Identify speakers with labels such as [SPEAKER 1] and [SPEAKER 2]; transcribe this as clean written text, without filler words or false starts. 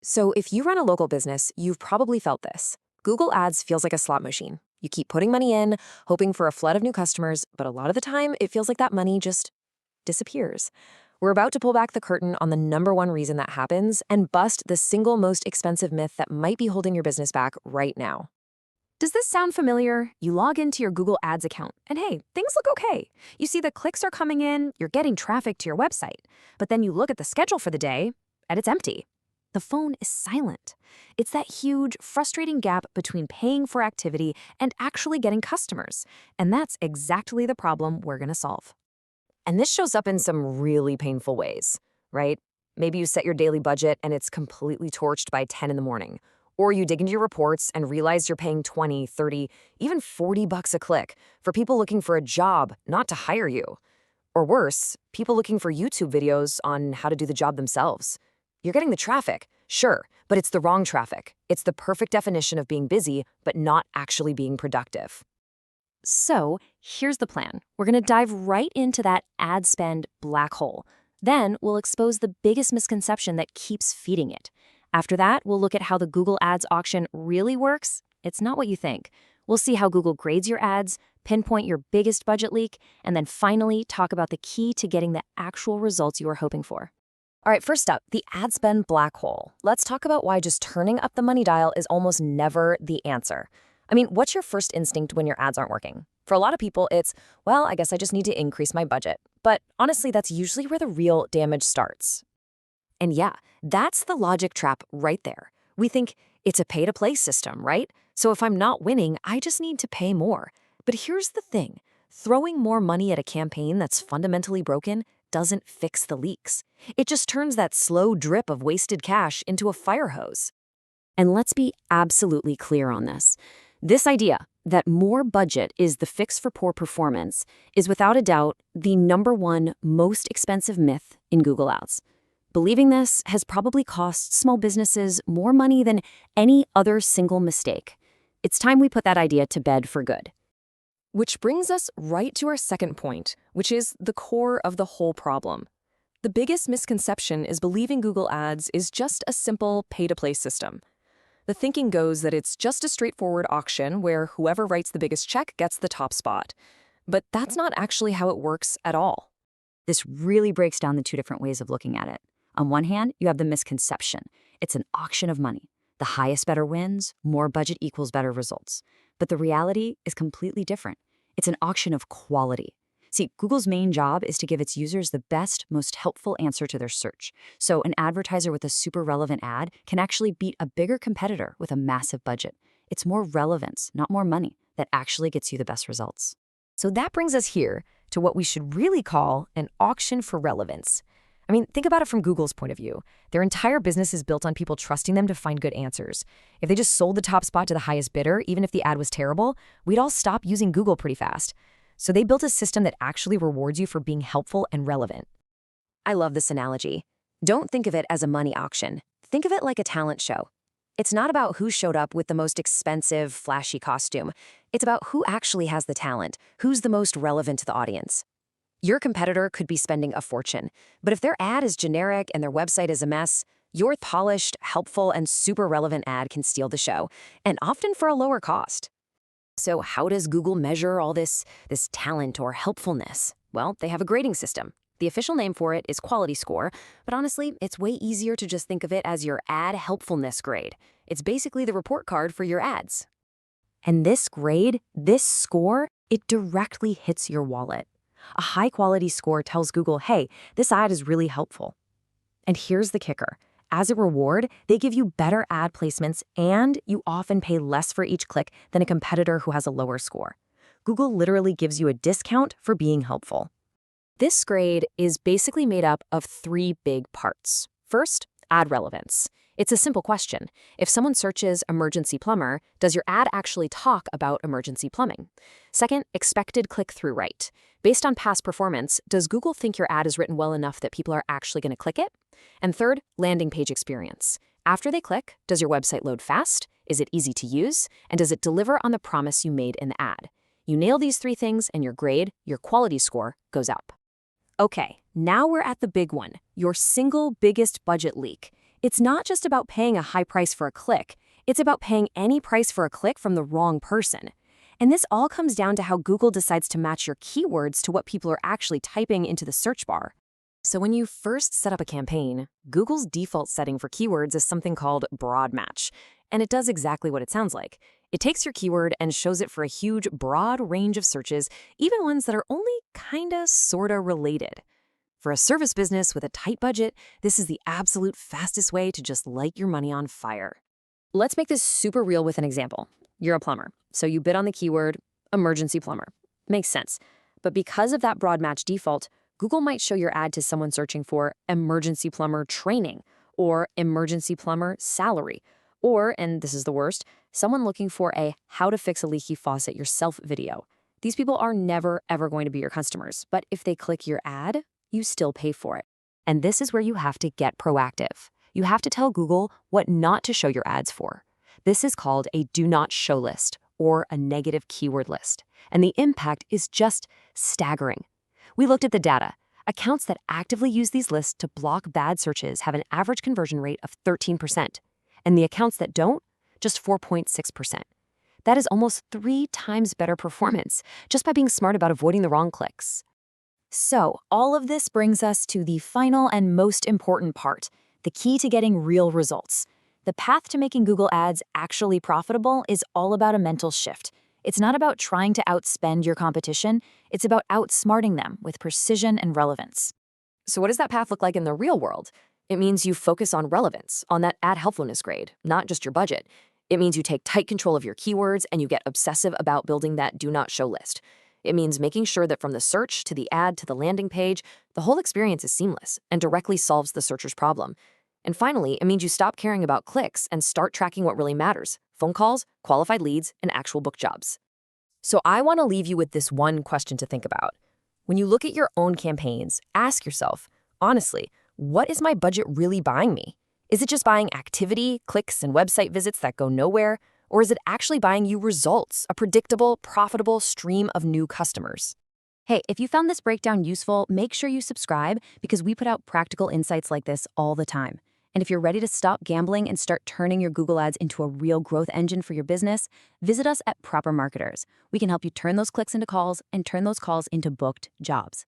[SPEAKER 1] So if you run a local business, you've probably felt this. Google Ads feels like a slot machine. You keep putting money in, hoping for a flood of new customers, but a lot of the time it feels like that money just disappears. We're about to pull back the curtain on the number one reason that happens and bust the single most expensive myth that might be holding your business back right now. Does this sound familiar? You log into your Google Ads account, and hey, things look okay. You see the clicks are coming in, you're getting traffic to your website, but then you look at the schedule for the day, and it's empty. The phone is silent. It's that huge, frustrating gap between paying for activity and actually getting customers. And that's exactly the problem we're going to solve. And this shows up in some really painful ways, right? Maybe you set your daily budget and it's completely torched by 10 in the morning. Or you dig into your reports and realize you're paying 20, 30, even 40 bucks a click for people looking for a job, not to hire you. Or worse, people looking for YouTube videos on how to do the job themselves. You're getting the traffic, sure, but it's the wrong traffic. It's the perfect definition of being busy, but not actually being productive. So here's the plan. We're going to dive right into that ad spend black hole. Then we'll expose the biggest misconception that keeps feeding it. After that, we'll look at how the Google Ads auction really works. It's not what you think. We'll see how Google grades your ads, pinpoint your biggest budget leak, and then finally talk about the key to getting the actual results you are hoping for. All right, first up, the ad spend black hole. Let's talk about why just turning up the money dial is almost never the answer. I mean, what's your first instinct when your ads aren't working? For a lot of people, it's, well, I guess I just need to increase my budget. But honestly, that's usually where the real damage starts. And yeah, that's the logic trap right there. We think it's a pay-to-play system, right? So if I'm not winning, I just need to pay more. But here's the thing. Throwing more money at a campaign that's fundamentally broken doesn't fix the leaks. It just turns that slow drip of wasted cash into a fire hose. And let's be absolutely clear on this. This idea that more budget is the fix for poor performance is without a doubt the number one most expensive myth in Google Ads. Believing this has probably cost small businesses more money than any other single mistake. It's time we put that idea to bed for good. Which brings us right to our second point, which is the core of the whole problem. The biggest misconception is believing Google Ads is just a simple pay-to-play system. The thinking goes that it's just a straightforward auction where whoever writes the biggest check gets the top spot. But that's not actually how it works at all.
[SPEAKER 2] This really breaks down the two different ways of looking at it. On one hand, you have the misconception. It's an auction of money. The highest bidder wins, more budget equals better results. But the reality is completely different. It's an auction of quality. See, Google's main job is to give its users the best, most helpful answer to their search. So an advertiser with a super relevant ad can actually beat a bigger competitor with a massive budget. It's more relevance, not more money, that actually gets you the best results.
[SPEAKER 1] So that brings us here to what we should really call an auction for relevance. I mean, think about it from Google's point of view. Their entire business is built on people trusting them to find good answers. If they just sold the top spot to the highest bidder, even if the ad was terrible, we'd all stop using Google pretty fast. So they built a system that actually rewards you for being helpful and relevant. I love this analogy. Don't think of it as a money auction. Think of it like a talent show. It's not about who showed up with the most expensive, flashy costume. It's about who actually has the talent, who's the most relevant to the audience. Your competitor could be spending a fortune, but if their ad is generic and their website is a mess, your polished, helpful, and super relevant ad can steal the show, and often for a lower cost. So how does Google measure all this talent or helpfulness? Well, they have a grading system. The official name for it is Quality Score, but honestly, it's way easier to just think of it as your ad helpfulness grade. It's basically the report card for your ads. And this grade, this score, it directly hits your wallet. A high-quality score tells Google, hey, this ad is really helpful. And here's the kicker. As a reward, they give you better ad placements, and you often pay less for each click than a competitor who has a lower score. Google literally gives you a discount for being helpful. This grade is basically made up of three big parts. First, ad relevance. It's a simple question. If someone searches emergency plumber, does your ad actually talk about emergency plumbing? Second, expected click-through rate. Based on past performance, does Google think your ad is written well enough that people are actually going to click it? And third, landing page experience. After they click, does your website load fast? Is it easy to use? And does it deliver on the promise you made in the ad? You nail these three things and your grade, your quality score, goes up. Okay, now we're at the big one, your single biggest budget leak. It's not just about paying a high price for a click. It's about paying any price for a click from the wrong person. And this all comes down to how Google decides to match your keywords to what people are actually typing into the search bar. So when you first set up a campaign, Google's default setting for keywords is something called broad match. And it does exactly what it sounds like. It takes your keyword and shows it for a huge, broad range of searches, even ones that are only kinda, sorta related. For a service business with a tight budget, this is the absolute fastest way to just light your money on fire. Let's make this super real with an example. You're a plumber, so you bid on the keyword emergency plumber. Makes sense. But because of that broad match default, Google might show your ad to someone searching for emergency plumber training or emergency plumber salary, or, and this is the worst, someone looking for a how to fix a leaky faucet yourself video. These people are never, ever going to be your customers, but if they click your ad, you still pay for it. And this is where you have to get proactive. You have to tell Google what not to show your ads for. This is called a do not show list or a negative keyword list. And the impact is just staggering. We looked at the data. Accounts that actively use these lists to block bad searches have an average conversion rate of 13%. And the accounts that don't, just 4.6%. That is almost 3 times better performance just by being smart about avoiding the wrong clicks. So, all of this brings us to the final and most important part, the key to getting real results. The path to making Google Ads actually profitable is all about a mental shift. It's not about trying to outspend your competition, it's about outsmarting them with precision and relevance. So what does that path look like in the real world? It means you focus on relevance, on that ad helpfulness grade, not just your budget. It means you take tight control of your keywords and you get obsessive about building that do not show list. It means making sure that from the search to the ad to the landing page, the whole experience is seamless and directly solves the searcher's problem. And finally, it means you stop caring about clicks and start tracking what really matters: phone calls, qualified leads, and actual book jobs. So I want to leave you with this one question to think about. When you look at your own campaigns, ask yourself, honestly, what is my budget really buying me? Is it just buying activity, clicks, and website visits that go nowhere? Or is it actually buying you results, a predictable, profitable stream of new customers? Hey, if you found this breakdown useful, make sure you subscribe because we put out practical insights like this all the time. And if you're ready to stop gambling and start turning your Google Ads into a real growth engine for your business, visit us at Proper Marketers. We can help you turn those clicks into calls and turn those calls into booked jobs.